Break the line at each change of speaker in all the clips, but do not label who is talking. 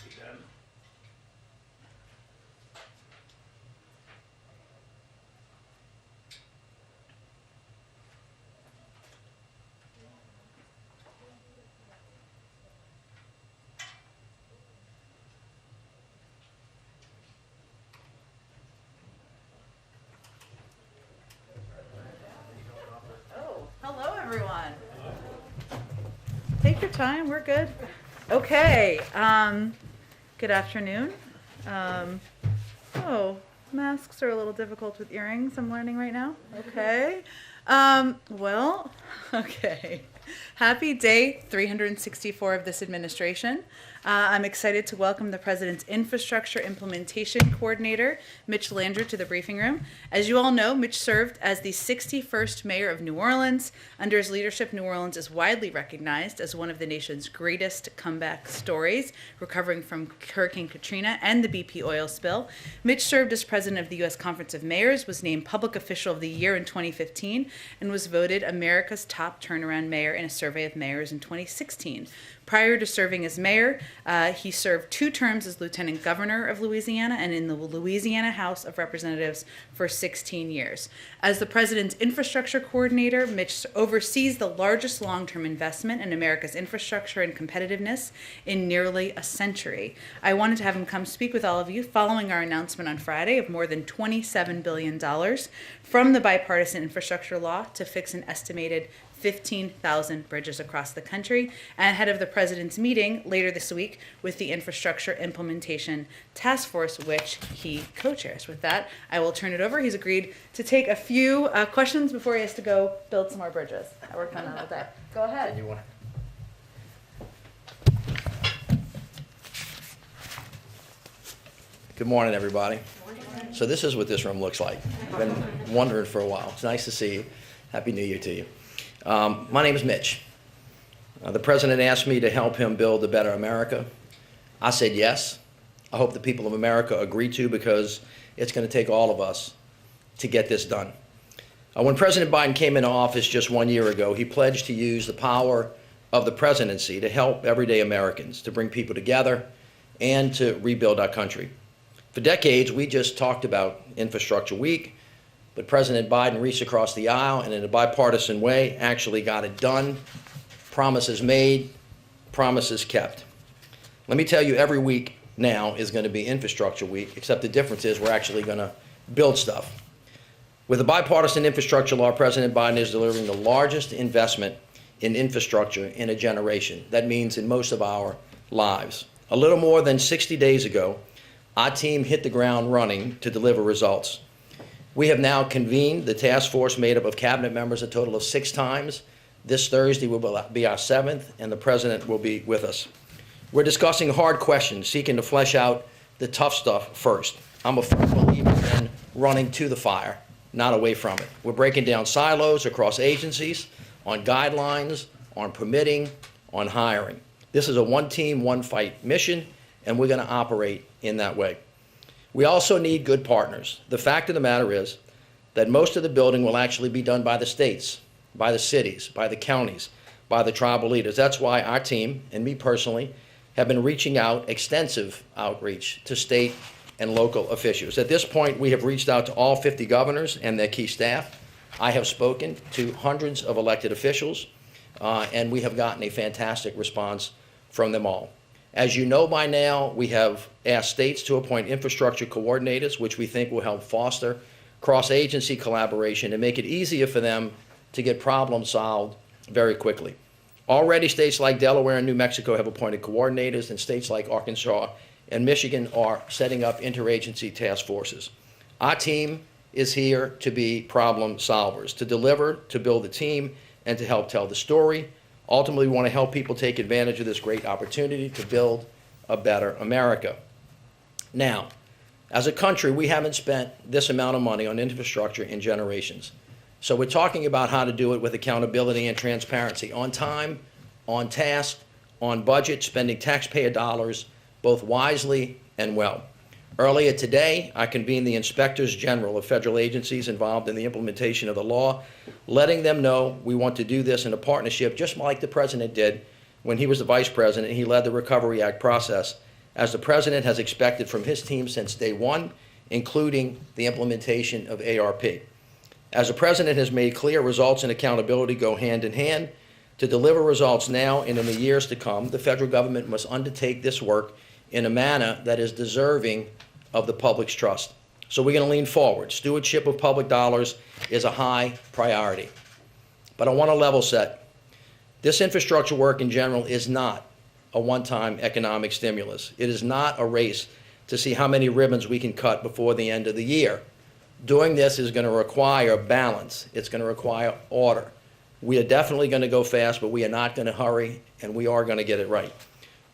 Again.
Oh, hello everyone. Take your time, we're good. Okay, good afternoon. Oh, masks are a little difficult with earrings, I'm learning right now. Okay. Well, okay. Happy day 364 of this administration. I'm excited to welcome the President's Infrastructure Implementation Coordinator, Mitch Landrieu, to the briefing room. As you all know, Mitch served as the 61st mayor of New Orleans. Under his leadership, New Orleans is widely recognized as one of the nation's greatest comeback stories, recovering from Hurricane Katrina and the BP oil spill. Mitch served as president of the U.S. Conference of Mayors, was named Public Official of the Year in 2015, and was voted America's top turnaround mayor in a survey of mayors in 2016. Prior to serving as mayor, he served 2 terms as lieutenant governor of Louisiana and in the Louisiana House of Representatives for 16 years. As the president's infrastructure coordinator, Mitch oversees the largest long-term investment in America's infrastructure and competitiveness in nearly a century. I wanted to have him come speak with all of you following our announcement on Friday of more than $27 billion from the bipartisan infrastructure law to fix an estimated 15,000 bridges across the country, and ahead of the president's meeting later this week with the Infrastructure Implementation Task Force, which he co-chairs. With that, I will turn it over. He's agreed to take a few questions before he has to go build some more bridges. I worked on that all day. Go ahead.
Good morning, everybody. So this is what this room looks like. I've been wondering for a while. It's nice to see you. Happy New Year to you. My name is Mitch. The president asked me to help him build a better America. I said yes. I hope the people of America agree to, because it's going to take all of us to get this done. When President Biden came into office just 1 year ago, he pledged to use the power of the presidency to help everyday Americans, to bring people together, and to rebuild our country. For decades, we just talked about Infrastructure Week, but President Biden reached across the aisle and in a bipartisan way actually got it done. Promises made, promises kept. Let me tell you, every week now is going to be Infrastructure Week, except the difference is we're actually going to build stuff. With the bipartisan infrastructure law, President Biden is delivering the largest investment in infrastructure in a generation. That means in most of our lives. A little more than 60 days ago, our team hit the ground running to deliver results. We have now convened the task force made up of cabinet members a total of 6 times. This Thursday will be our 7th, and the president will be with us. We're discussing hard questions, seeking to flesh out the tough stuff first. I'm a firm believer in running to the fire, not away from it. We're breaking down silos across agencies, on guidelines, on permitting, on hiring. This is a one team, one fight mission, and we're going to operate in that way. We also need good partners. The fact of the matter is that most of the building will actually be done by the states, by the cities, by the counties, by the tribal leaders. That's why our team, and me personally, have been reaching out, extensive outreach to state and local officials. At this point, we have reached out to all 50 governors and their key staff. I have spoken to hundreds of elected officials, and we have gotten a fantastic response from them all. As you know by now, we have asked states to appoint infrastructure coordinators, which we think will help foster cross-agency collaboration and make it easier for them to get problems solved very quickly. Already, states like Delaware and New Mexico have appointed coordinators, and states like Arkansas and Michigan are setting up interagency task forces. Our team is here to be problem solvers, to deliver, to build a team, and to help tell the story. Ultimately, we want to help people take advantage of this great opportunity to build a better America. Now, as a country, we haven't spent this amount of money on infrastructure in generations. So we're talking about how to do it with accountability and transparency, on time, on task, on budget, spending taxpayer dollars both wisely and well. Earlier today, I convened the inspectors general of federal agencies involved in the implementation of the law, letting them know we want to do this in a partnership, just like the president did when he was the vice president. He led the Recovery Act process, as the President has expected from his team since day one, including the implementation of ARP. As the President has made clear, results and accountability go hand in hand. To deliver results now and in the years to come, the federal government must undertake this work in a manner that is deserving of the public's trust. So we're going to lean forward. Stewardship of public dollars is a high priority. But I want to level set. This infrastructure work in general is not a one-time economic stimulus. It is not a race to see how many ribbons we can cut before the end of the year. Doing this is going to require balance. It's going to require order. We are definitely going to go fast, but we are not going to hurry, and we are going to get it right.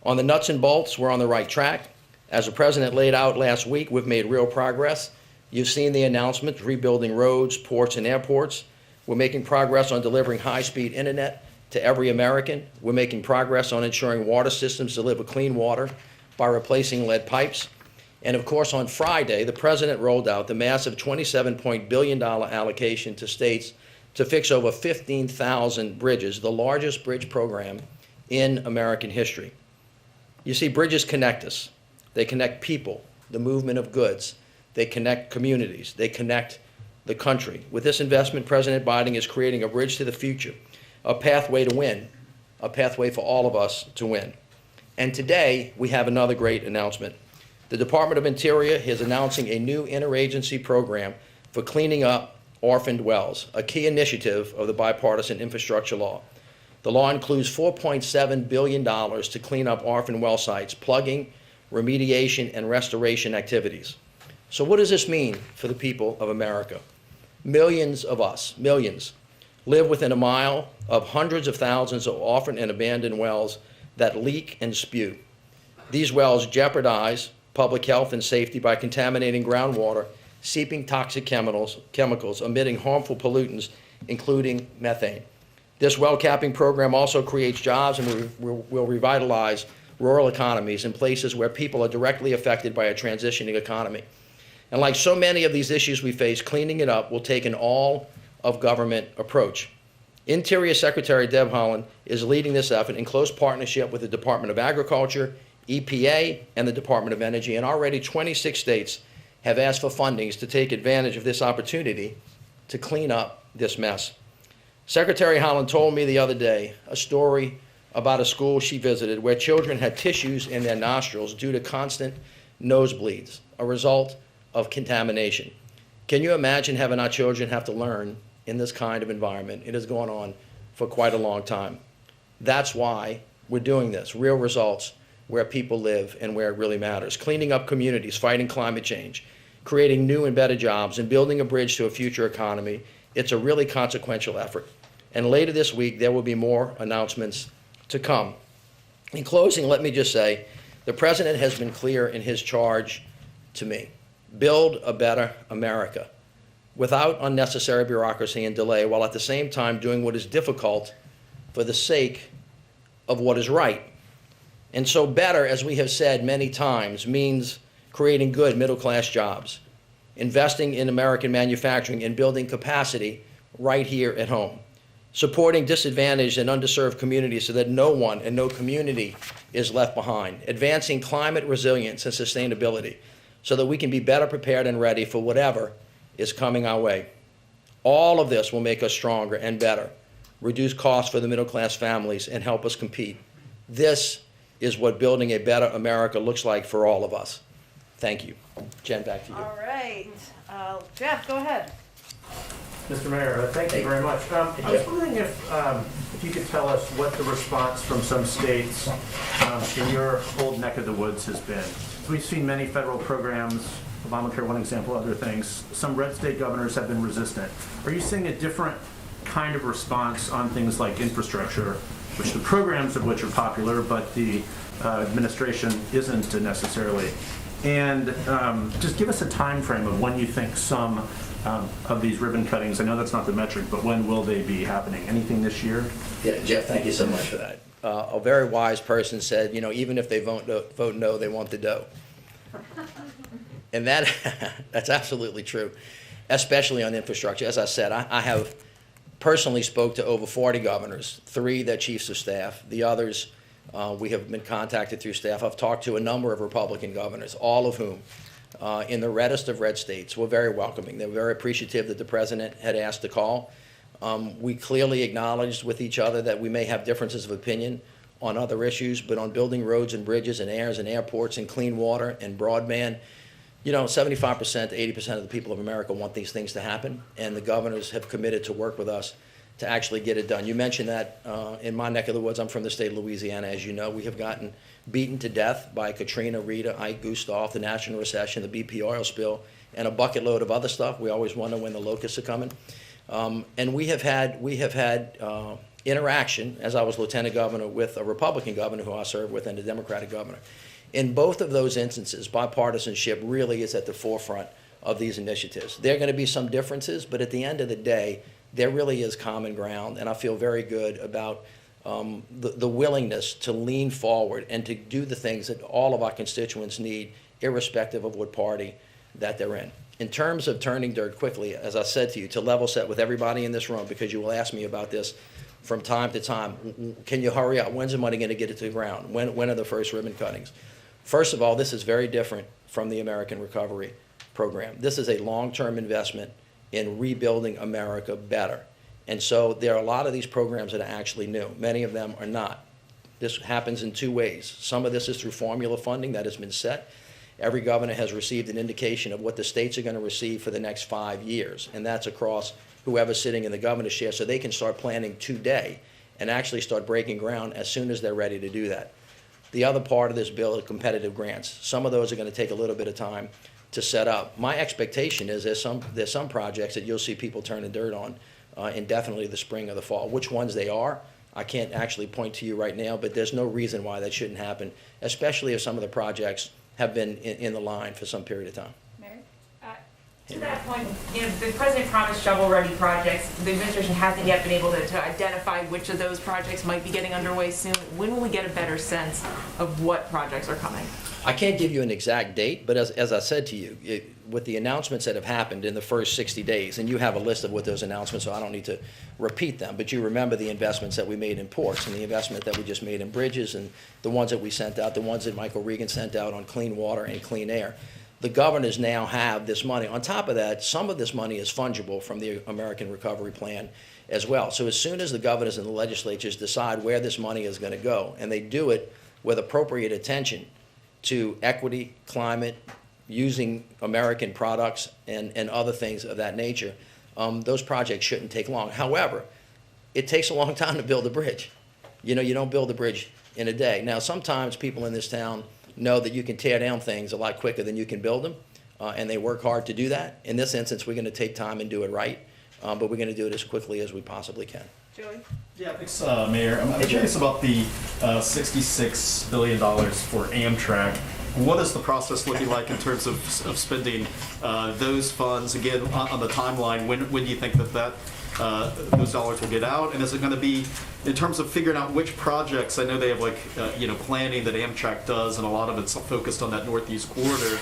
On the nuts and bolts, we're on the right track. As the President laid out last week, we've made real progress. You've seen the announcements, rebuilding roads, ports, and airports. We're making progress on delivering high-speed internet to every American. We're making progress on ensuring water systems deliver clean water by replacing lead pipes. And of course, on Friday, the President rolled out the massive $27 billion allocation to states to fix over 15,000 bridges, the largest bridge program in American history. You see, bridges connect us. They connect people, the movement of goods. They connect communities. They connect the country. With this investment, President Biden is creating a bridge to the future, a pathway to win, a pathway for all of us to win. And today, we have another great announcement. The Department of Interior is announcing a new interagency program for cleaning up orphaned wells, a key initiative of the bipartisan infrastructure law. The law includes $4.7 billion to clean up orphan well sites, plugging, remediation, and restoration activities. So what does this mean for the people of America? Millions of us, millions, live within a mile of hundreds of thousands of orphaned and abandoned wells that leak and spew. These wells jeopardize public health and safety by contaminating groundwater, seeping toxic chemicals, emitting harmful pollutants, including methane. This well capping program also creates jobs and will revitalize rural economies in places where people are directly affected by a transitioning economy. And like so many of these issues we face, cleaning it up will take an all-of-government approach. Interior Secretary Deb Haaland is leading this effort in close partnership with the Department of Agriculture, EPA, and the Department of Energy, and already 26 states have asked for fundings to take advantage of this opportunity to clean up this mess. Secretary Haaland told me the other day a story about a school she visited where children had tissues in their nostrils due to constant nosebleeds, a result of contamination. Can you imagine having our children have to learn in this kind of environment? It has gone on for quite a long time. That's why we're doing this, real results where people live and where it really matters. Cleaning up communities, fighting climate change, creating new and better jobs, and building a bridge to a future economy. It's a really consequential effort. And later this week, there will be more announcements to come. In closing, let me just say, the President has been clear in his charge to me. Build a better America without unnecessary bureaucracy and delay, while at the same time doing what is difficult for the sake of what is right. And so better, as we have said many times, means creating good middle-class jobs, investing in American manufacturing, and building capacity right here at home, supporting disadvantaged and underserved communities so that no one and no community is left behind, advancing climate resilience and sustainability so that we can be better prepared and ready for whatever is coming our way. All of this will make us stronger and better, reduce costs for the middle-class families, and help us compete. This is what building a better America looks like for all of us. Thank you. Jen, back to you.
All right. Jeff, go ahead.
Mr. Mayor, thank you very much. I was wondering if you could tell us what the response from some states in your old neck of the woods has been. So we've seen many federal programs, Obamacare, one example, other things. Some red state governors have been resistant. Are you seeing a different kind of response on things like infrastructure, which the programs of which are popular, but the administration isn't necessarily? And just give us a time frame of when you think some of these ribbon cuttings, I know that's not the metric, but when will they be happening? Anything this year?
Yeah, Jeff, thank you so much for that. A very wise person said, you know, even if they vote no, they want the dough. And that's absolutely true, especially on infrastructure. As I said, I have personally spoke to over 40 governors, 3 their chiefs of staff, the others We have been contacted through staff. I've talked to a number of Republican governors, all of whom, in the reddest of red states, were very welcoming. They were very appreciative that the president had asked to call. We clearly acknowledged with each other that we may have differences of opinion on other issues, but on building roads and bridges and airs and airports and clean water and broadband, 75% to 80% of the people of America want these things to happen, and the governors have committed to work with us to actually get it done. You mentioned that in my neck of the woods. I'm from the state of Louisiana, as you know. We have gotten beaten to death by Katrina, Rita, Ike, Gustav, the national recession, the BP oil spill, and a bucket load of other stuff. We always wonder when the locusts are coming. And we have had interaction, as I was lieutenant governor, with a Republican governor who I served with and a Democratic governor. In both of those instances, bipartisanship really is at the forefront of these initiatives. There are going to be some differences, but at the end of the day, there really is common ground, and I feel very good about the willingness to lean forward and to do the things that all of our constituents need, irrespective of what party that they're in. In terms of turning dirt quickly, as I said to you, to level set with everybody in this room, because you will ask me about this from time to time, can you hurry up? When's the money going to get it to the ground? When are the first ribbon cuttings? First of all, this is very different from the American Recovery Program. This is a long-term investment in rebuilding America better. And so there are a lot of these programs that are actually new. Many of them are not. This happens in two ways. Some of this is through formula funding that has been set. Every governor has received an indication of what the states are going to receive for the next 5 years, and that's across whoever's sitting in the governor's chair, so they can start planning today and actually start breaking ground as soon as they're ready to do that. The other part of this bill is competitive grants. Some of those are going to take a little bit of time to set up. My expectation is there's some projects that you'll see people turning dirt on indefinitely the spring or the fall. Which ones they are, I can't actually point to you right now, but there's no reason why that shouldn't happen, especially if some of the projects have been in the line for some period of time.
Mary?
To that point, the president promised shovel-ready projects. The administration hasn't yet been able to identify which of those projects might be getting underway soon. When will we get a better sense of what projects are coming?
I can't give you an exact date, but as I said to you, with the announcements that have happened in the first 60 days, and you have a list of what those announcements are, so I don't need to repeat them, but you remember the investments that we made in ports and the investment that we just made in bridges and the ones that we sent out, the ones that Michael Regan sent out on clean water and clean air. The governors now have this money. On top of that, some of this money is fungible from the American Recovery Plan as well. So as soon as the governors and the legislatures decide where this money is going to go, and they do it with appropriate attention to equity, climate, using American products and other things of that nature, those projects shouldn't take long. However, it takes a long time to build a bridge. You don't build a bridge in a day. Now, sometimes people in this town know that you can tear down things a lot quicker than you can build them, and they work hard to do that. In this instance, we're going to take time and do it right, but we're going to do it as quickly as we possibly can.
Joey?
Yeah, thanks, Mayor. I'm curious about the $66 billion for Amtrak. What is the process looking like in terms of spending those funds? Again, on the timeline, when do you think that those dollars will get out? And is it going to be, in terms of figuring out which projects, I know they have planning that Amtrak does, and a lot of it's focused on that Northeast Corridor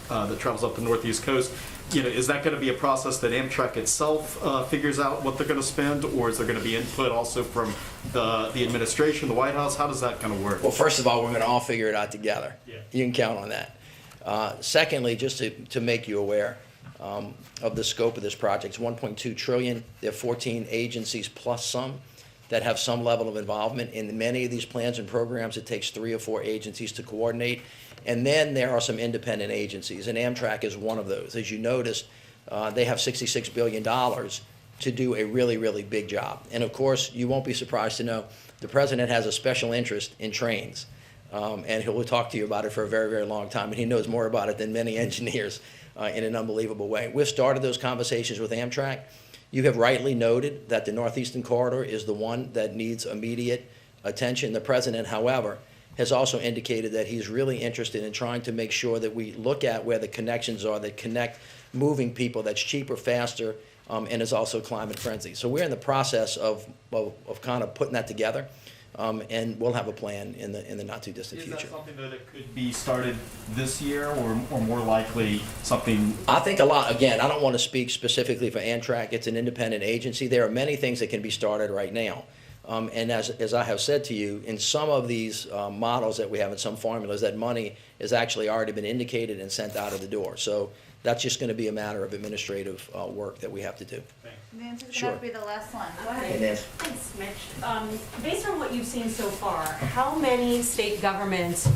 that travels up the Northeast coast. Is that going to be a process that Amtrak itself figures out what they're going to spend, or is there going to be input also from the administration, the White House? How does that kind of work?
Well, first of all, we're going to all figure it out together.
Yeah.
You can count on that. Secondly, just to make you aware of the scope of this project, it's $1.2 trillion. There are 14 agencies plus some that have some level of involvement in many of these plans and programs. It takes 3 or 4 agencies to coordinate. And then there are some independent agencies, and Amtrak is one of those. As you noticed, they have $66 billion to do a really, really big job. And of course, you won't be surprised to know the president has a special interest in trains. And he will talk to you about it for a very, very long time, and he knows more about it than many engineers in an unbelievable way. We've started those conversations with Amtrak. You have rightly noted that the Northeastern Corridor is the one that needs immediate attention. The president, however, has also indicated that he's really interested in trying to make sure that we look at where the connections are that connect moving people, that's cheaper, faster, and is also climate friendly. So we're in the process of kind of putting that together, and we'll have a plan in the not too distant future.
Is that something that could be started this year, or more likely something?
I think a lot. Again, I don't want to speak specifically for Amtrak. It's an independent agency. There are many things that can be started right now. And as I have said to you, in some of these models that we have in some formulas, that money has actually already been indicated and sent out of the door. So that's just going to be a matter of administrative work that we have to do.
Nancy's
Sure.
gonna have to be the last one. Go
And
ahead.
then,
Thanks, Mitch. Based on what you've seen so far, how many state governments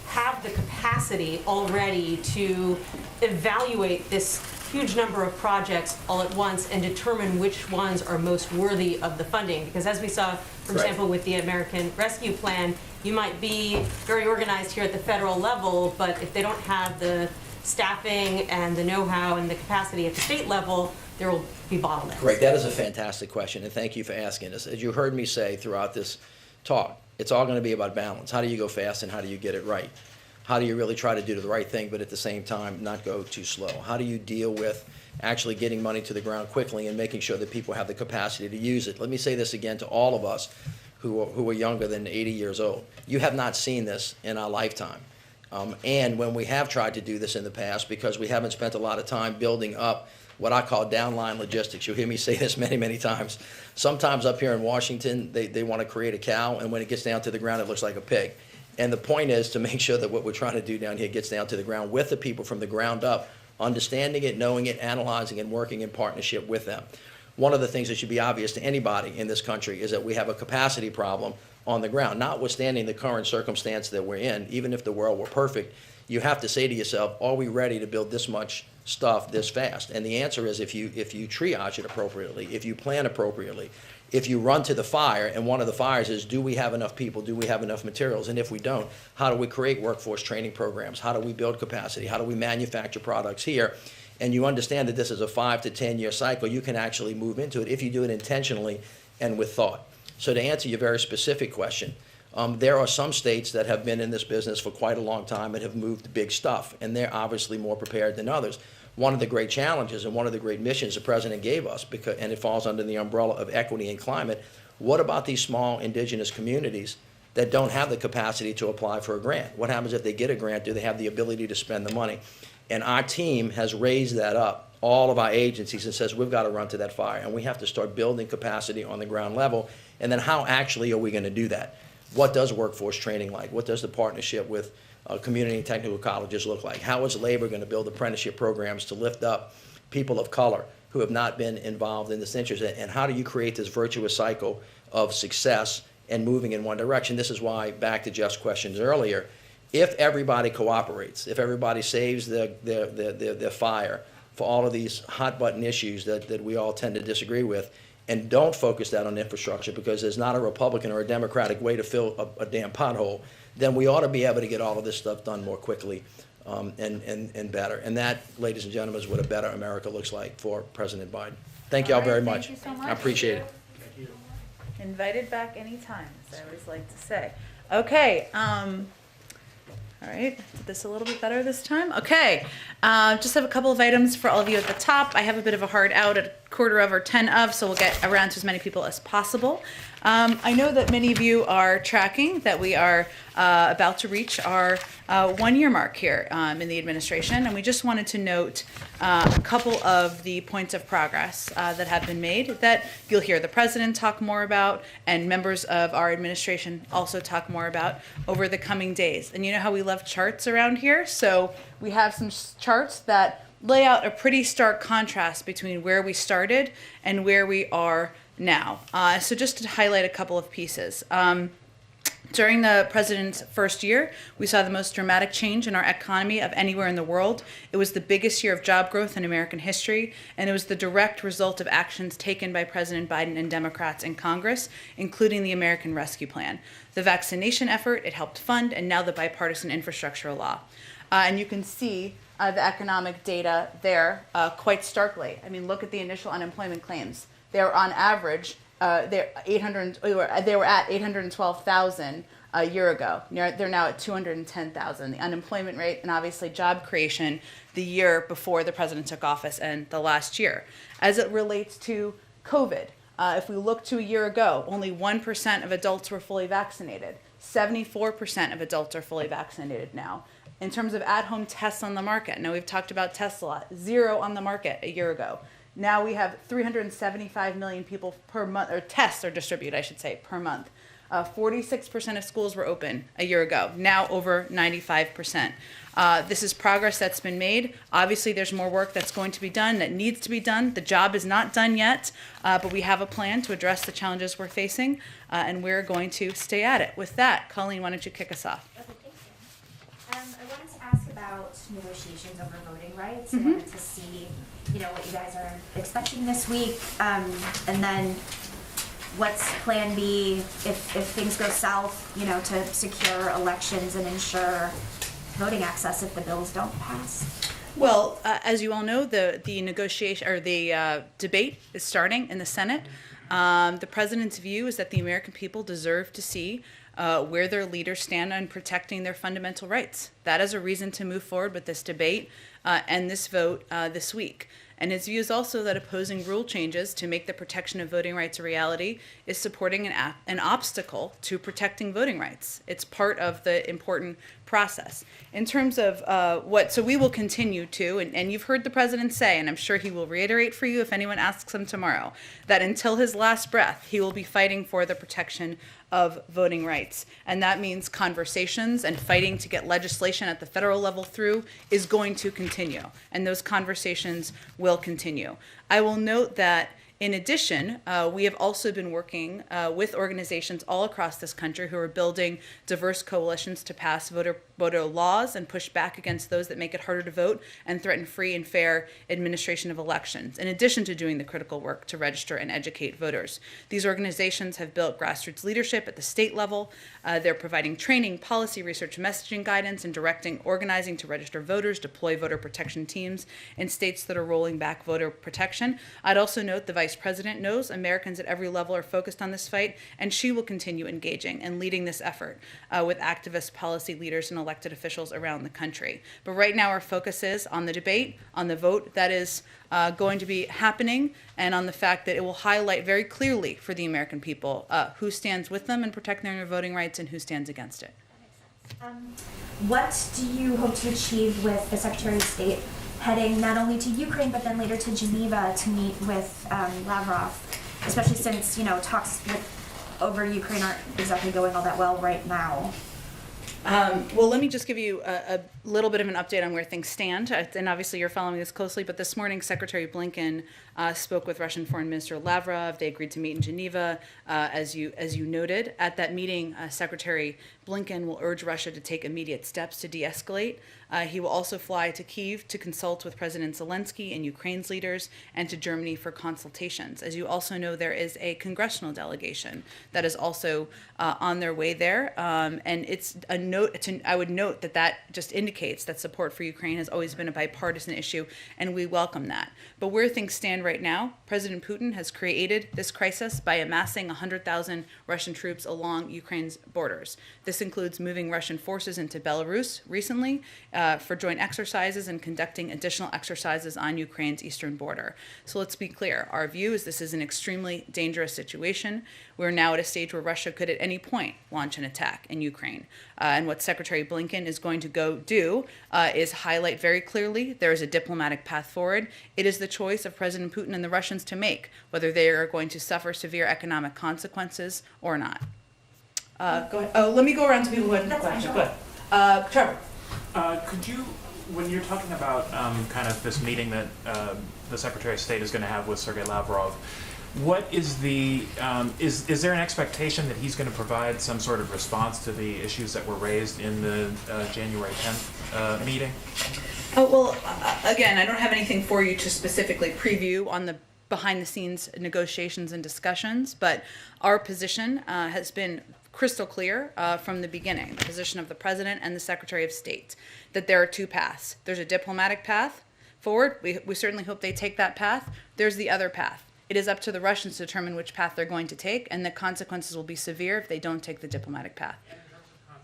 have the capacity already to evaluate this huge number of projects all at once and determine which ones are most worthy of the funding? Because as we saw, for
Right.
example, with the American Rescue Plan, you might be very organized here at the federal level, but if they don't have the staffing and the know-how and the capacity at the state level, there will be bottlenecks.
Great, that is a fantastic question, and thank you for asking us. As you heard me say throughout this talk, it's all going to be about balance. How do you go fast and how do you get it right? How do you really try to do the right thing, but at the same time not go too slow? How do you deal with actually getting money to the ground quickly and making sure that people have the capacity to use it? Let me say this again to all of us who are younger than 80 years old. You have not seen this in our lifetime. And when we have tried to do this in the past, because we haven't spent a lot of time building up what I call downline logistics. You'll hear me say this many, many times. Sometimes up here in Washington, they want to create a cow, and when it gets down to the ground, it looks like a pig. And the point is to make sure that what we're trying to do down here gets down to the ground with the people from the ground up, understanding it, knowing it, analyzing and working in partnership with them. One of the things that should be obvious to anybody in this country is that we have a capacity problem on the ground, notwithstanding the current circumstance that we're in. Even if the world were perfect, you have to say to yourself, are we ready to build this much stuff this fast? And the answer is if you triage it appropriately, if you plan appropriately, if you run to the fire, and one of the fires is, do we have enough people, do we have enough materials? And if we don't, how do we create workforce training programs? How do we build capacity? How do we manufacture products here? And you understand that this is a 5 to 10 year cycle. You can actually move into it if you do it intentionally and with thought. So to answer your very specific question, there are some states that have been in this business for quite a long time and have moved big stuff, and they're obviously more prepared than others. One of the great challenges and one of the great missions the president gave us, and it falls under the umbrella of equity and climate, what about these small indigenous communities that don't have the capacity to apply for a grant? What happens if they get a grant? Do they have the ability to spend the money? And our team has raised that up, all of our agencies, and says we've got to run to that fire, and we have to start building capacity on the ground level. And then how actually are we going to do that? What does workforce training like? What does the partnership with community and technical colleges look like? How is labor going to build apprenticeship programs to lift up people of color who have not been involved in this interest? And how do you create this virtuous cycle of success and moving in one direction? This is why, back to Jeff's questions earlier, if everybody cooperates, if everybody saves their fire for all of these hot button issues that we all tend to disagree with, and don't focus that on infrastructure because there's not a Republican or a Democratic way to fill a damn pothole, then we ought to be able to get all of this stuff done more quickly and better. And that, ladies and gentlemen, is what a better America looks like for President Biden. Thank you all very much.
Thank you so much.
I appreciate it.
Invited back anytime, as I always like to say. Okay, all right, did this a little bit better this time? Okay, just have a couple of items for all of you at the top. I have a bit of a hard out at 1/4 or 10 of, so we'll get around to as many people as possible. I know that many of you are tracking that we are about to reach our 1-year mark here in the administration, and we just wanted to note a couple of the points of progress that have been made that you'll hear the president talk more about and members of our administration also talk more about over the coming days. And you know how we love charts around here? So we have some charts that lay out a pretty stark contrast between where we started and where we are now. So just to highlight a couple of pieces. During the president's first year, we saw the most dramatic change in our economy of anywhere in the world. It was the biggest year of job growth in American history, and it was the direct result of actions taken by President Biden and Democrats in Congress, including the American Rescue Plan, the vaccination effort it helped fund, and now the bipartisan infrastructure law. And you can see the economic data there quite starkly. I mean, look at the initial unemployment claims. They're on average, they were at 812,000 a year ago. They're now at 210,000. The unemployment rate and obviously job creation the year before the president took office and the last year. As it relates to COVID, if we look to a year ago, only 1% of adults were fully vaccinated. 74% of adults are fully vaccinated now. In terms of at-home tests on the market, now we've talked about tests a lot, 0 on the market a year ago. Now we have 375 million people per month, or tests are distributed, I should say, per month. 46% of schools were open a year ago, now over 95%. This is progress that's been made. Obviously, there's more work that's going to be done, that needs to be done. The job is not done yet, but we have a plan to address the challenges we're facing, and we're going to stay at it. With that, Colleen, why don't you kick us off?
Okay, thank you. I wanted to ask about negotiations over voting rights. I wanted to see, what you guys are expecting this week, and then what's plan B if things go south, to secure elections and ensure voting access if the bills don't pass?
Well, as you all know, the negotiation or the debate is starting in the Senate. The president's view is that the American people deserve to see where their leaders stand on protecting their fundamental rights. That is a reason to move forward with this debate and this vote this week. And his view is also that opposing rule changes to make the protection of voting rights a reality is supporting an obstacle to protecting voting rights. It's part of the important process. In terms of so we will continue to, and you've heard the president say, and I'm sure he will reiterate for you if anyone asks him tomorrow, that until his last breath, he will be fighting for the protection of voting rights. And that means conversations and fighting to get legislation at the federal level through is going to continue. And those conversations will continue. I will note that in addition, we have also been working with organizations all across this country who are building diverse coalitions to pass voter laws and push back against those that make it harder to vote and threaten free and fair administration of elections, in addition to doing the critical work to register and educate voters. These organizations have built grassroots leadership at the state level. They're providing training, policy, research, messaging guidance, and directing organizing to register voters, deploy voter protection teams in states that are rolling back voter protection. I'd also note the Vice President knows Americans at every level are focused on this fight, and she will continue engaging and leading this effort with activists, policy leaders, and elected officials around the country. But right now our focus is on the debate, on the vote that is going to be happening, and on the fact that it will highlight very clearly for the American people who stands with them in protecting their voting rights and who stands against it.
What do you hope to achieve with the Secretary of State heading not only to Ukraine but then later to Geneva to meet with Lavr, especially since talks over Ukraine aren't exactly going all that well right now?
Well, let me just give you a little bit of an update on where things stand. And obviously you're following this closely, but this morning Secretary Blinken spoke with Russian Foreign Minister Lavrov. They agreed to meet in Geneva, as you noted. At that meeting, Secretary Blinken will urge Russia to take immediate steps to de-escalate. He will also fly to Kyiv to consult with President Zelensky and Ukraine's leaders, and to Germany for consultations. As you also know, there is a congressional delegation that is also on their way there, and it's a note. I would note that just indicates that support for Ukraine has always been a bipartisan issue, and we welcome that. But where things stand right now, President Putin has created this crisis by amassing 100,000 Russian troops along Ukraine's borders. This includes moving Russian forces into Belarus recently for joint exercises and conducting additional exercises on Ukraine's eastern border. So let's be clear. Our view is this is an extremely dangerous situation. We're now at a stage where Russia could at any point launch an attack in Ukraine. And what Secretary Blinken is going to go do is highlight very clearly there is a diplomatic path forward. It is the choice of President Putin and the Russians to make whether they are going to suffer severe economic consequences or not. Go ahead. Oh, let me go around to people who had questions. Go ahead. Trevor.
Could you, when you're talking about kind of this meeting that the Secretary of State is going to have with Sergei Lavrov, what is is there an expectation that he's going to provide some sort of response to the issues that were raised in the January 10th meeting?
Oh, well, again, I don't have anything for you to specifically preview on the behind-the-scenes negotiations and discussions, but our position has been crystal clear from the beginning, the position of the President and the Secretary of State, that there are two paths. There's a diplomatic path forward. We certainly hope they take that path. There's the other path. It is up to the Russians to determine which path they're going to take, and the consequences will be severe if they don't take the diplomatic path.
In terms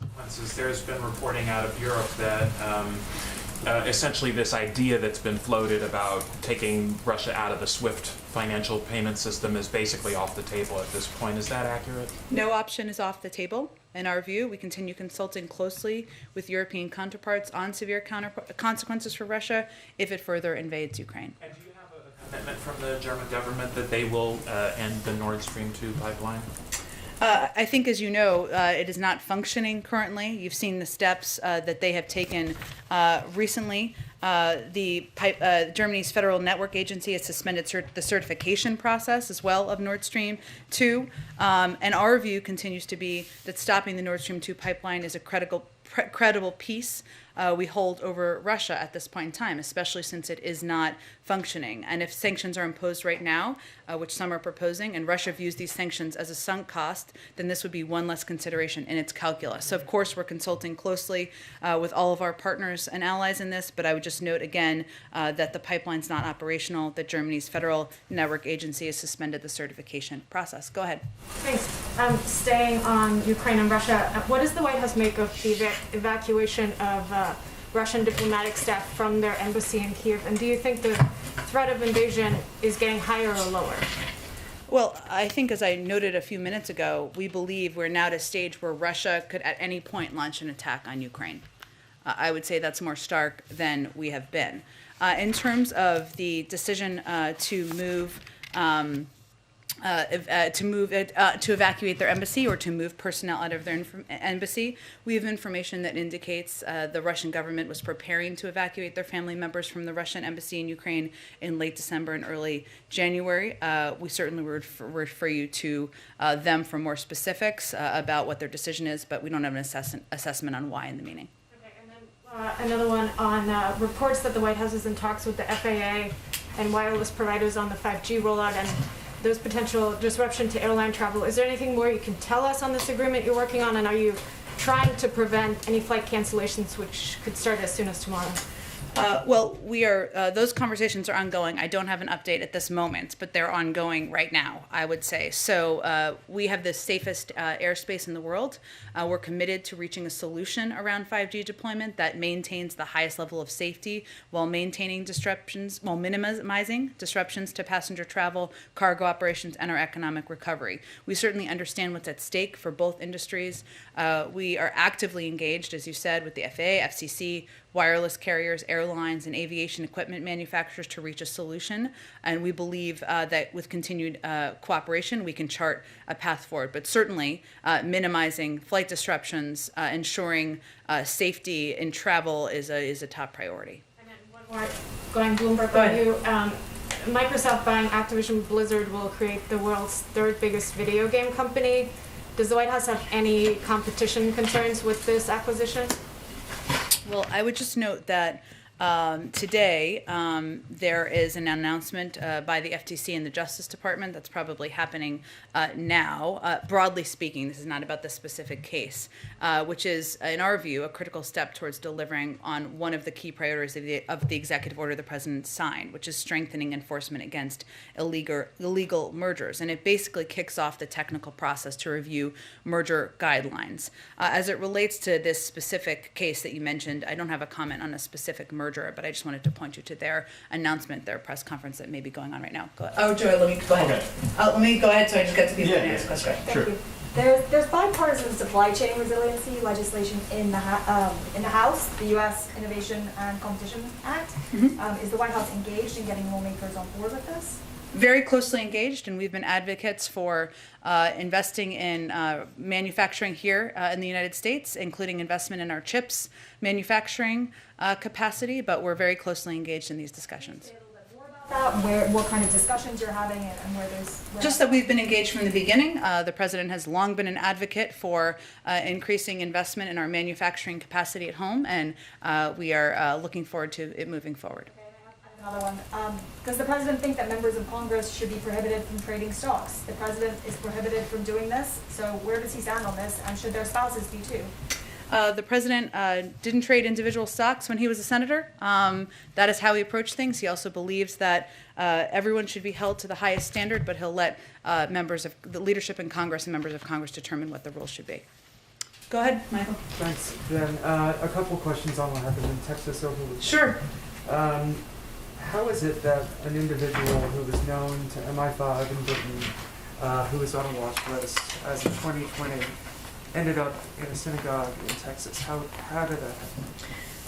of consequences, there's been reporting out of Europe that essentially this idea that's been floated about taking Russia out of the SWIFT financial payment system is basically off the table at this point. Is that accurate?
No option is off the table. In our view, we continue consulting closely with European counterparts on severe consequences for Russia if it further invades Ukraine.
And do you have commitment from the German government that they will end the Nord Stream 2 pipeline?
I think, as you know, it is not functioning currently. You've seen the steps that they have taken recently. Germany's Federal Network Agency has suspended the certification process as well of Nord Stream 2. And our view continues to be that stopping the Nord Stream 2 pipeline is a credible peace we hold over Russia at this point in time, especially since it is not functioning. And if sanctions are imposed right now, which some are proposing, and Russia views these sanctions as a sunk cost, then this would be one less consideration in its calculus. So, of course, we're consulting closely with all of our partners and allies in this, but I would just note again that the pipeline's not operational, that Germany's Federal Network Agency has suspended the certification process. Go ahead.
Thanks. Staying on Ukraine and Russia, what does the White House make of the evacuation of Russian diplomatic staff from their embassy in Kiev? And do you think the threat of invasion is getting higher or lower?
Well, I think, as I noted a few minutes ago, we believe we're now at a stage where Russia could at any point launch an attack on Ukraine. I would say that's more stark than we have been. In terms of the decision to evacuate their embassy or to move personnel out of their embassy, we have information that indicates the Russian government was preparing to evacuate their family members from the Russian embassy in Ukraine in late December and early January. We certainly would refer you to them for more specifics about what their decision is, but we don't have an assessment on why in the meeting.
Okay, and then another one on reports that the White House is in talks with the FAA and wireless providers on the 5G rollout and those potential disruption to airline travel. Is there anything more you can tell us on this agreement you're working on, and are you trying to prevent any flight cancellations which could start as soon as tomorrow?
Well, we are. Those conversations are ongoing. I don't have an update at this moment, but they're ongoing right now, I would say. So we have the safest airspace in the world. We're committed to reaching a solution around 5G deployment that maintains the highest level of safety while maintaining disruptions, while minimizing disruptions to passenger travel, cargo operations, and our economic recovery. We certainly understand what's at stake for both industries. We are actively engaged, as you said, with the FAA, FCC, wireless carriers, airlines, and aviation equipment manufacturers to reach a solution. And we believe that with continued cooperation, we can chart a path forward. But certainly, minimizing flight disruptions, ensuring safety in travel is a top priority.
And then one more, going Bloomberg on you. Microsoft buying Activision Blizzard will create the world's third biggest video game company. Does the White House have any competition concerns with this acquisition?
Well, I would just note that today there is an announcement by the FTC and the Justice Department that's probably happening now. Broadly speaking, this is not about this specific case, which is, in our view, a critical step towards delivering on one of the key priorities of the executive order the president signed, which is strengthening enforcement against illegal mergers. And it basically kicks off the technical process to review merger guidelines. As it relates to this specific case that you mentioned, I don't have a comment on a specific merger, but I just wanted to point you to their announcement, their press conference that may be going on right now. Go ahead. Oh, Joy, let me go ahead.
Okay.
Let me go ahead so I just get to people
Yeah,
and ask questions.
Sure.
There's bipartisan supply chain resiliency legislation in the House, the U.S. Innovation and Competition Act. Is the White House engaged in getting lawmakers on board with this?
Very closely engaged, and we've been advocates for investing in manufacturing here in the United States, including investment in our chips manufacturing capacity, but we're very closely engaged in these discussions.
What kind of discussions you're having and where there's...
Just that we've been engaged from the beginning. The president has long been an advocate for increasing investment in our manufacturing capacity at home, and we are looking forward to it moving forward.
Another one. Does the president think that members of Congress should be prohibited from trading stocks? The president is prohibited from doing this, so where does he stand on this, and should their spouses be too?
The president didn't trade individual stocks when he was a senator. That is how he approached things. He also believes that everyone should be held to the highest standard, but he'll let members of the leadership in Congress and members of Congress determine what the rules should be. Go ahead, Michael.
Thanks, Ben. A couple questions on what happened in Texas over the...
Sure.
How is it that an individual who was known to MI5 in Britain, who was on a watch list as of 2020, ended up in a synagogue in Texas? How did that happen?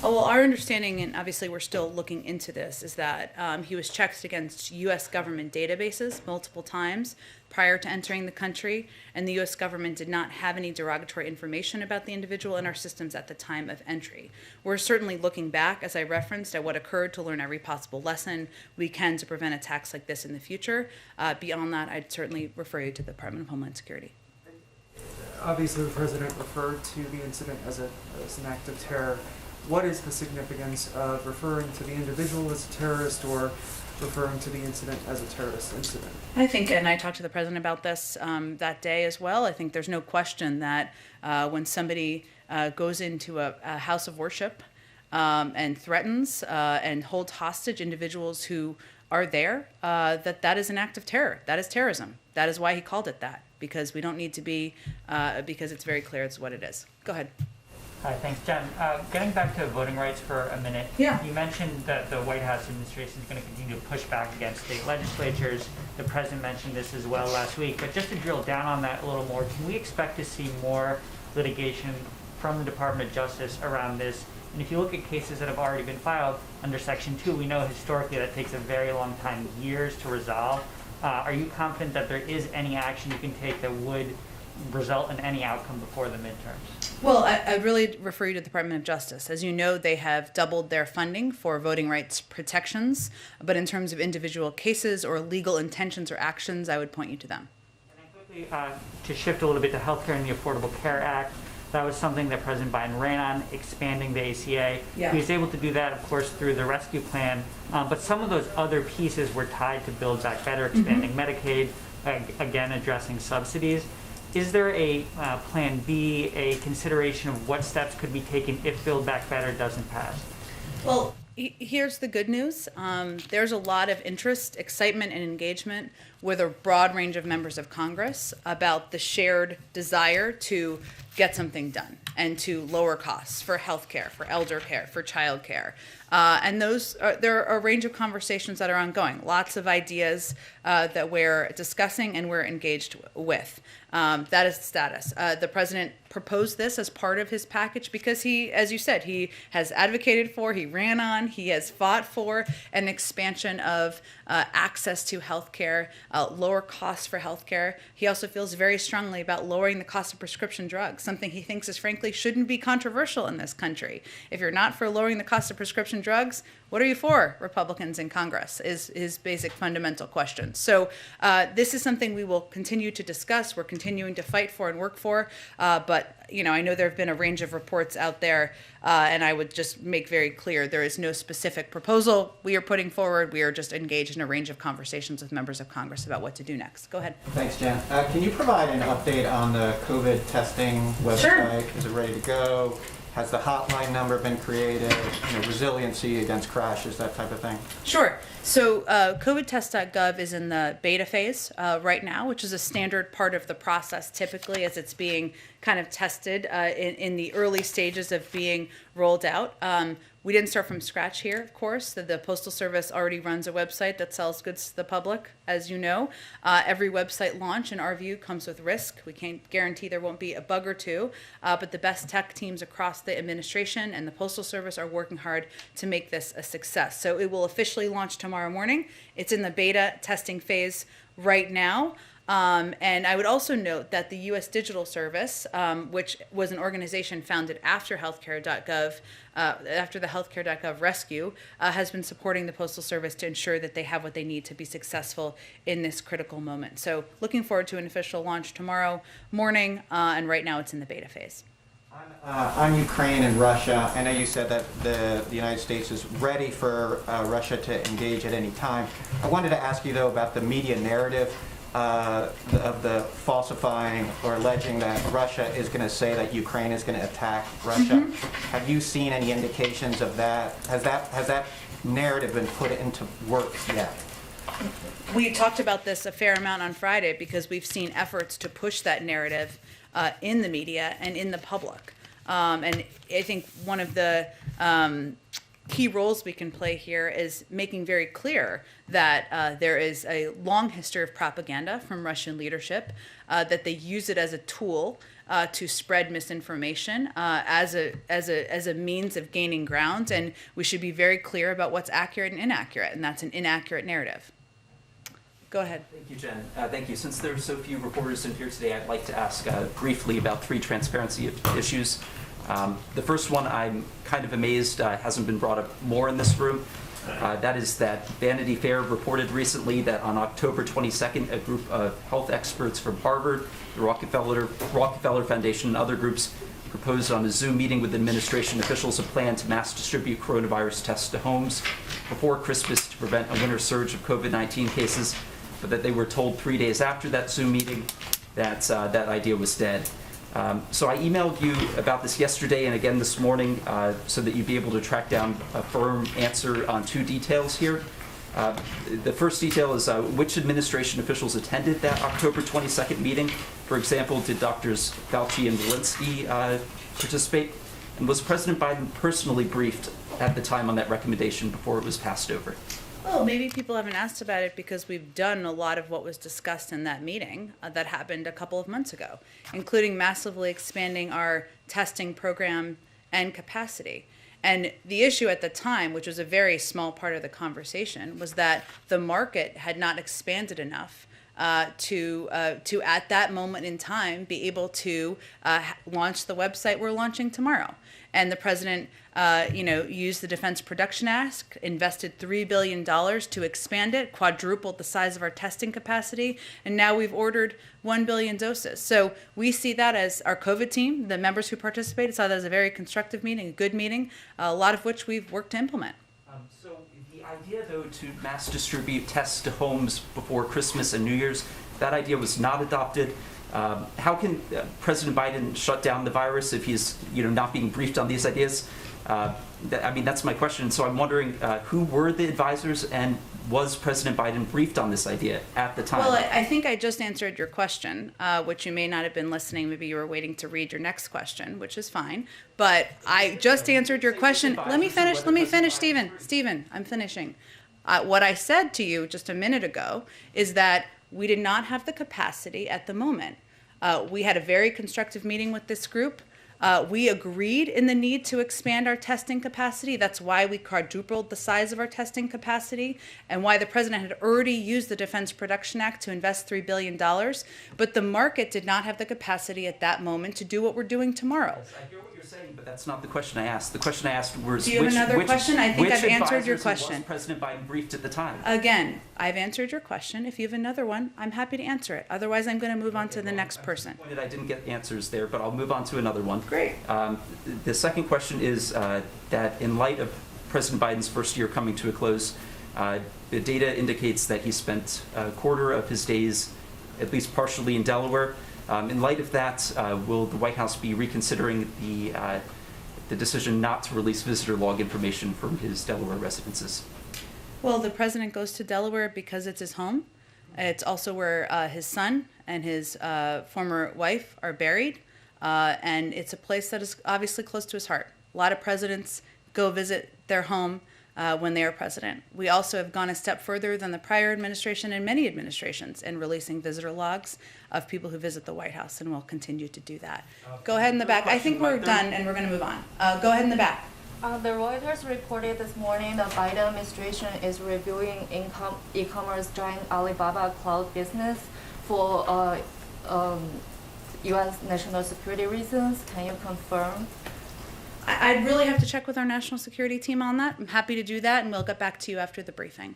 Oh, well, our understanding, and obviously we're still looking into this, is that he was checked against U.S. government databases multiple times prior to entering the country, and the U.S. government did not have any derogatory information about the individual in our systems at the time of entry. We're certainly looking back, as I referenced, at what occurred to learn every possible lesson we can to prevent attacks like this in the future. Beyond that, I'd certainly refer you to the Department of Homeland Security.
Obviously, the president referred to the incident as an act of terror. What is the significance of referring to the individual as a terrorist or referring to the incident as a terrorist incident?
I think, and I talked to the president about this that day as well, I think there's no question that when somebody goes into a house of worship and threatens and holds hostage individuals who are there, that is an act of terror. That is terrorism. That is why he called it that, because we don't need to be, because it's very clear it's what it is. Go ahead.
Hi, thanks, Jen. Getting back to voting rights for a minute.
Yeah.
You mentioned that the White House administration is going to continue to push back against state legislatures. The president mentioned this as well last week. But just to drill down on that a little more, can we expect to see more litigation from the Department of Justice around this? And if you look at cases that have already been filed under Section 2, we know historically that takes a very long time, years to resolve. Are you confident that there is any action you can take that would result in any outcome before the midterms?
Well, I really refer you to the Department of Justice. As you know, they have doubled their funding for voting rights protections, but in terms of individual cases or legal intentions or actions, I would point you to them.
And quickly, to shift a little bit to healthcare and the Affordable Care Act, that was something that President Biden ran on, expanding the ACA.
Yeah.
He was able to do that, of course, through the rescue plan, but some of those other pieces were tied to Build Back Better, expanding Medicaid, again, addressing subsidies. Is there a plan B, a consideration of what steps could be taken if Build Back Better doesn't pass?
Well, here's the good news. There's a lot of interest, excitement, and engagement with a broad range of members of Congress about the shared desire to get something done and to lower costs for health care, for elder care, for child care. And there are a range of conversations that are ongoing, lots of ideas that we're discussing and we're engaged with. That is the status. The president proposed this as part of his package because he, as you said, he has advocated for, he ran on, he has fought for an expansion of access to health care, lower costs for health care. He also feels very strongly about lowering the cost of prescription drugs, something he thinks is frankly shouldn't be controversial in this country. If you're not for lowering the cost of prescription drugs, what are you for, Republicans in Congress, is his basic fundamental question. So this is something we will continue to discuss. We're continuing to fight for and work for. But, you know, I know there have been a range of reports out there, and I would just make very clear there is no specific proposal we are putting forward. We are just engaged in a range of conversations with members of Congress about what to do next. Go ahead.
Thanks, Jen. Can you provide an update on the COVID testing website?
Sure.
Is it ready to go? Has the hotline number been created? You know, resiliency against crashes, that type of thing?
Sure. So covidtest.gov is in the beta phase right now, which is a standard part of the process typically as it's being kind of tested in the early stages of being rolled out. We didn't start from scratch here, of course. The Postal Service already runs a website that sells goods to the public, as you know. Every website launch, in our view, comes with risk. We can't guarantee there won't be a bug or two, but the best tech teams across the administration and the Postal Service are working hard to make this a success. So it will officially launch tomorrow morning. It's in the beta testing phase right now. And I would also note that the U.S. Digital Service, which was an organization founded after healthcare.gov, after the healthcare.gov rescue, has been supporting the Postal Service to ensure that they have what they need to be successful in this critical moment. So looking forward to an official launch tomorrow morning, and right now it's in the beta phase.
On Ukraine and Russia, I know you said that the United States is ready for Russia to engage at any time. I wanted to ask you, though, about the media narrative of the falsifying or alleging that Russia is going to say that Ukraine is going to attack Russia. Have you seen any indications of that? Has that narrative been put into work yet?
We talked about this a fair amount on Friday because we've seen efforts to push that narrative in the media and in the public. And I think one of the key roles we can play here is making very clear that there is a long history of propaganda from Russian leadership, that they use it as a tool to spread misinformation as a means of gaining ground, and we should be very clear about what's accurate and inaccurate, and that's an inaccurate narrative. Go ahead.
Thank you, Jen. Thank you. Since there are so few reporters in here today, I'd like to ask briefly about 3 transparency issues. The first one, I'm kind of amazed hasn't been brought up more in this room. That is that Vanity Fair reported recently that on October 22nd, a group of health experts from Harvard, the Rockefeller Foundation, and other groups proposed on a Zoom meeting with administration officials a plan to mass distribute coronavirus tests to homes before Christmas to prevent a winter surge of COVID-19 cases, but that they were told 3 days after that Zoom meeting that that idea was dead. So I emailed you about this yesterday and again this morning so that you'd be able to track down a firm answer on 2 details here. The first detail is which administration officials attended that October 22nd meeting. For example, did Drs. Fauci and Walensky participate? And was President Biden personally briefed at the time on that recommendation before it was passed over?
Well, maybe people haven't asked about it because we've done a lot of what was discussed in that meeting that happened a couple of months ago, including massively expanding our testing program and capacity. And the issue at the time, which was a very small part of the conversation, was that the market had not expanded enough to at that moment in time be able to launch the website we're launching tomorrow. And the president, used the Defense Production Act, invested $3 billion to expand it, quadrupled the size of our testing capacity, and now we've ordered 1 billion doses. So we see that as our COVID team, the members who participated, saw that as a very constructive meeting, a good meeting, a lot of which we've worked to implement.
So the idea, though, to mass distribute tests to homes before Christmas and New Year's, that idea was not adopted. How can President Biden shut down the virus if he's, not being briefed on these ideas? That's my question. So I'm wondering who were the advisors, and was President Biden briefed on this idea at the time?
Well, I think I just answered your question, which you may not have been listening. Maybe you were waiting to read your next question, which is fine. But I just answered your question. Let me finish, Stephen. Stephen, I'm finishing. What I said to you just a minute ago is that we did not have the capacity at the moment. We had a very constructive meeting with this group. We agreed in the need to expand our testing capacity. That's why we quadrupled the size of our testing capacity and why the president had already used the Defense Production Act to invest $3 billion. But the market did not have the capacity at that moment to do what we're doing tomorrow.
Yes, I hear what you're saying, but that's not the question I asked. The question I asked was
Do you have another question? I think I've answered your question.
Was President Biden briefed at the time?
Again, I've answered your question. If you have another one, I'm happy to answer it. Otherwise, I'm going to move on to the next person.
I didn't get answers there, but I'll move on to another one.
Great.
The second question is that in light of President Biden's first year coming to a close, the data indicates that he spent a quarter of his days, at least partially, in Delaware. In light of that, will the White House be reconsidering the decision not to release visitor log information from his Delaware residences?
Well, the president goes to Delaware because it's his home. It's also where his son and his former wife are buried. And it's a place that is obviously close to his heart. A lot of presidents go visit their home when they are president. We also have gone a step further than the prior administration and many administrations in releasing visitor logs of people who visit the White House, and we'll continue to do that. Go ahead in the back. I think we're done, and we're going to move on. Go ahead in the back.
The Reuters reported this morning the Biden administration is reviewing e-commerce giant Alibaba cloud business for U.S. national security reasons. Can you confirm?
I'd really have to check with our national security team on that. I'm happy to do that, and we'll get back to you after the briefing.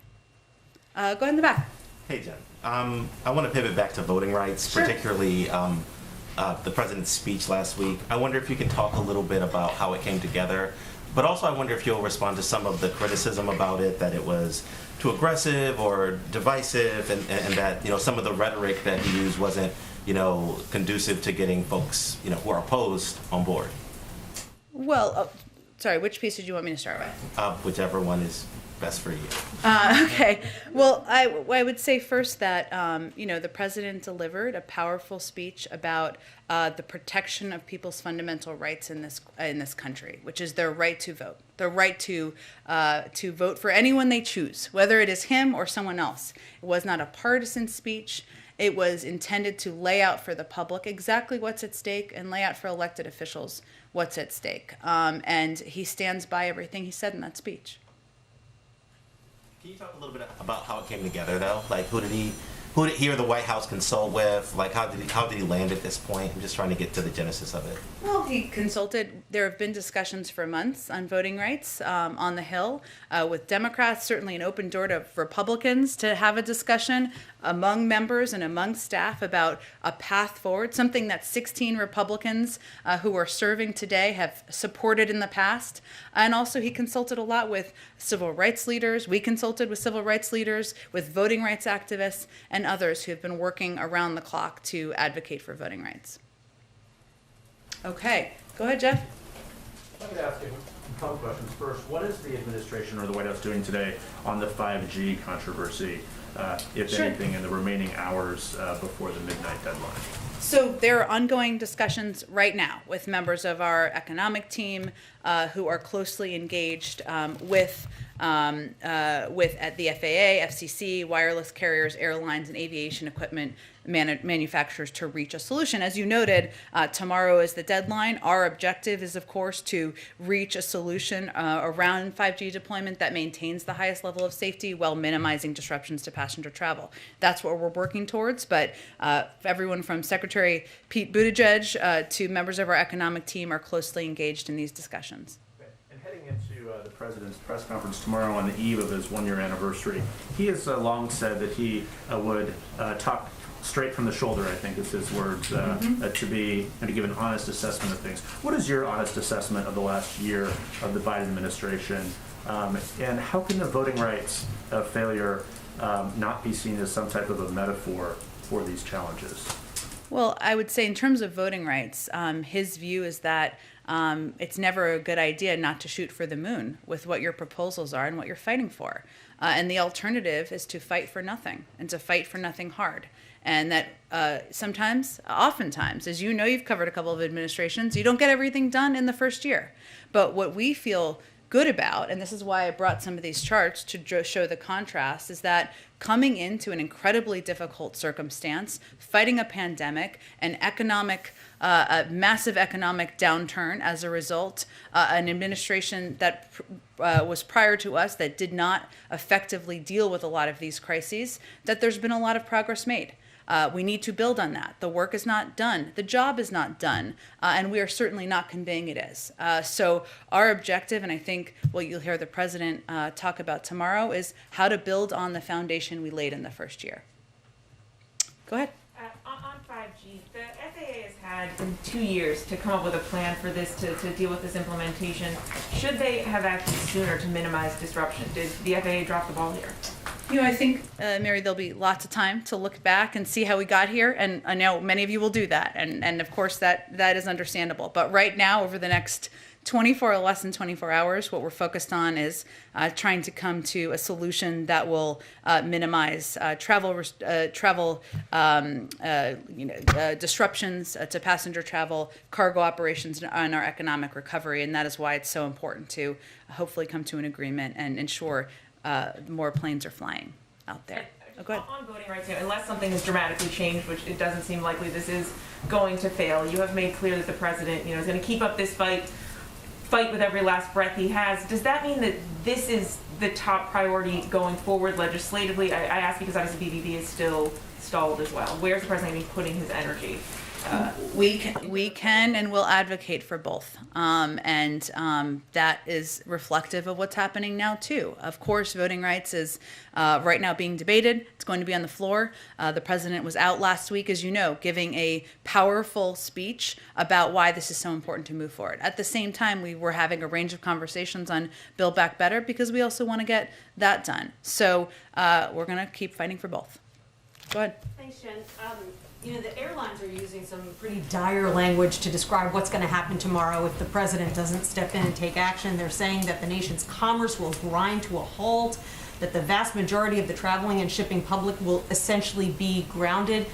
Go ahead in the back.
Hey, Jen. I want to pivot back to voting rights,
Sure.
particularly the president's speech last week. I wonder if you could talk a little bit about how it came together, but also I wonder if you'll respond to some of the criticism about it, that it was too aggressive or divisive, and that some of the rhetoric that he used wasn't conducive to getting folks who are opposed on board.
Well, sorry, which piece did you want me to start with?
Whichever one is best for you.
Okay. Well, I would say first that, the president delivered a powerful speech about the protection of people's fundamental rights in this country, which is their right to vote, their right to vote for anyone they choose, whether it is him or someone else. It was not a partisan speech. It was intended to lay out for the public exactly what's at stake and lay out for elected officials what's at stake. And he stands by everything he said in that speech.
Can you talk a little bit about how it came together, though? Like, who did he or the White House consult with? Like, how did he land at this point? I'm just trying to get to the genesis of it.
Well, he consulted. There have been discussions for months on voting rights on the Hill with Democrats, certainly an open door to Republicans to have a discussion among members and among staff about a path forward, something that 16 Republicans who are serving today have supported in the past. And also he consulted a lot with civil rights leaders. We consulted with civil rights leaders, with voting rights activists, and others who have been working around the clock to advocate for voting rights. Okay, go ahead, Jeff.
I could ask you a couple questions. First, what is the administration or the White House doing today on the 5G controversy, if
Sure.
anything, in the remaining hours before the midnight deadline?
So there are ongoing discussions right now with members of our economic team who are closely engaged with at the FAA, FCC, wireless carriers, airlines, and aviation equipment manufacturers to reach a solution. As you noted, tomorrow is the deadline. Our objective is, of course, to reach a solution around 5G deployment that maintains the highest level of safety while minimizing disruptions to passenger travel. That's what we're working towards, but everyone from Secretary Pete Buttigieg to members of our economic team are closely engaged in these discussions.
And heading into the president's press conference tomorrow on the eve of his one-year anniversary, he has long said that he would talk straight from the shoulder, I think is his words, to give an honest assessment of things. What is your honest assessment of the last year of the Biden administration, and how can the voting rights failure not be seen as some type of a metaphor for these challenges?
Well, I would say in terms of voting rights, his view is that it's never a good idea not to shoot for the moon with what your proposals are and what you're fighting for. And the alternative is to fight for nothing, and to fight for nothing hard. And that oftentimes, as you know, you've covered a couple of administrations, you don't get everything done in the first year. But what we feel good about, and this is why I brought some of these charts to show the contrast, is that coming into an incredibly difficult circumstance, fighting a pandemic, a massive economic downturn as a result, an administration that was prior to us that did not effectively deal with a lot of these crises, that there's been a lot of progress made. We need to build on that. The work is not done. The job is not done. And we are certainly not conveying it is. So our objective, and I think what you'll hear the president talk about tomorrow, is how to build on the foundation we laid in the first year. Go ahead.
On 5G, the FAA has had 2 years to come up with a plan for this, to deal with this implementation. Should they have acted sooner to minimize disruption? Did the FAA drop the ball here?
You know, I think, Mary, there'll be lots of time to look back and see how we got here, and I know many of you will do that, and of course that is understandable. But right now, over the next 24 or less than 24 hours, what we're focused on is trying to come to a solution that will minimize travel disruptions to passenger travel, cargo operations, and our economic recovery. And that is why it's so important to hopefully come to an agreement and ensure more planes are flying out there. Go ahead.
On voting rights, unless something has dramatically changed, which it doesn't seem likely this is going to fail, you have made clear that the president, is going to keep up this fight with every last breath he has. Does that mean that this is the top priority going forward legislatively? I ask because obviously BBB is still stalled as well. Where's the president going to be putting his energy?
We can and will advocate for both. That is reflective of what's happening now, too. Of course, voting rights is right now being debated. It's going to be on the floor. The president was out last week, as you know, giving a powerful speech about why this is so important to move forward. At the same time, we were having a range of conversations on Build Back Better because we also want to get that done. So we're going to keep fighting for both. Go ahead.
Thanks, Jen. The airlines are using some pretty dire language to describe what's going to happen tomorrow if the president doesn't step in and take action. They're saying that the nation's commerce will grind to a halt, that the vast majority of the traveling and shipping public will essentially be grounded.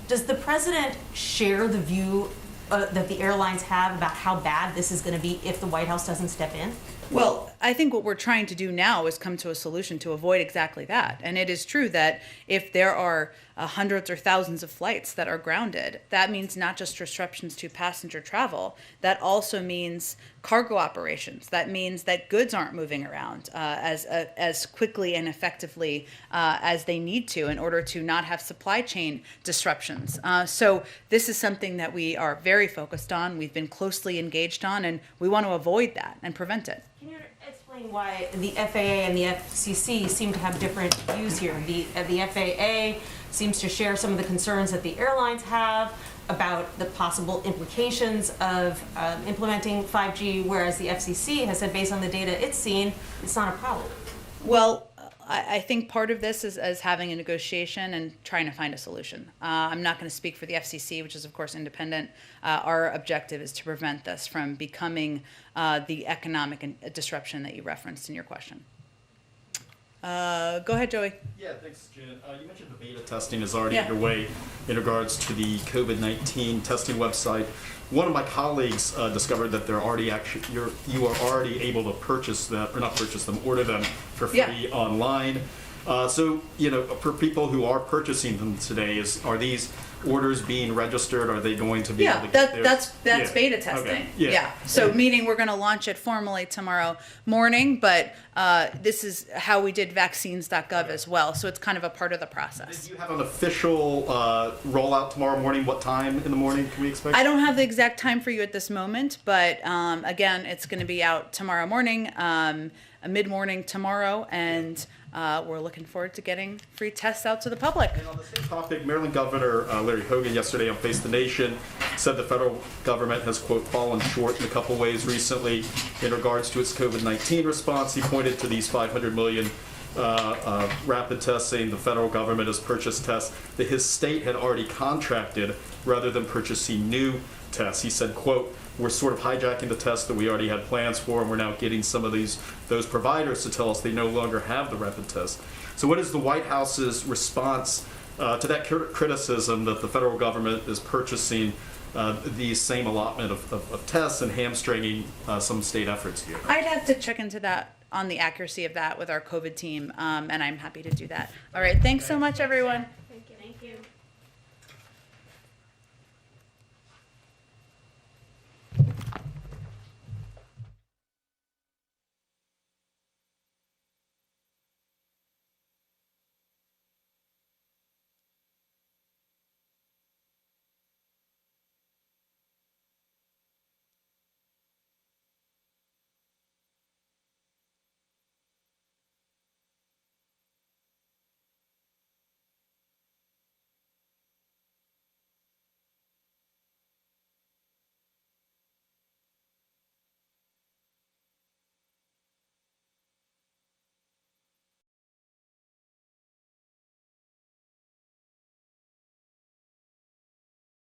Does the president share the view that the airlines have about how bad this is going to be if the White House doesn't step in?
Well, I think what we're trying to do now is come to a solution to avoid exactly that. And it is true that if there are hundreds or thousands of flights that are grounded. That means not just disruptions to passenger travel. That also means cargo operations. That means that goods aren't moving around as quickly and effectively as they need to in order to not have supply chain disruptions. So this is something that we are very focused on. We've been closely engaged on, and we want to avoid that and prevent it.
Can you explain why the FAA and the FCC seem to have different views here? The FAA seems to share some of the concerns that the airlines have about the possible implications of implementing 5G, whereas the FCC has said, based on the data it's seen, it's not a problem.
Well, I think part of this is having a negotiation and trying to find a solution. I'm not going to speak for the FCC, which is, of course, independent. Our objective is to prevent this from becoming the economic disruption that you referenced in your question. Go ahead, Joey.
Yeah, thanks, Jen. You mentioned the beta testing is already underway in regards to the COVID-19 testing website. One of my colleagues discovered that they're already you are already able to purchase them, or not purchase them, order them for free online. So, for people who are purchasing them today, are these orders being registered? Are they going to be able to get
that's beta testing.
Okay.
So meaning we're going to launch it formally tomorrow morning, but this is how we did vaccines.gov as well. So it's kind of a part of the process.
Do you have an official rollout tomorrow morning? What time in the morning can we expect?
I don't have the exact time for you at this moment, but again, it's going to be out tomorrow morning, mid-morning tomorrow, and we're looking forward to getting free tests out to the public.
And on the same topic, Maryland Governor Larry Hogan yesterday on Face the Nation said the federal government has, quote, fallen short in a couple ways recently in regards to its COVID-19 response. He pointed to these 500 million rapid tests, saying the federal government has purchased tests that his state had already contracted rather than purchasing new tests. He said, quote, we're sort of hijacking the tests that we already had plans for, and we're now getting some of those providers to tell us they no longer have the rapid test. So what is the White House's response to that criticism that the federal government is purchasing the same allotment of tests and hamstringing some state efforts here?
I'd have to check into that, on the accuracy of that with our COVID team, and I'm happy to do that. All right, thanks so much, everyone.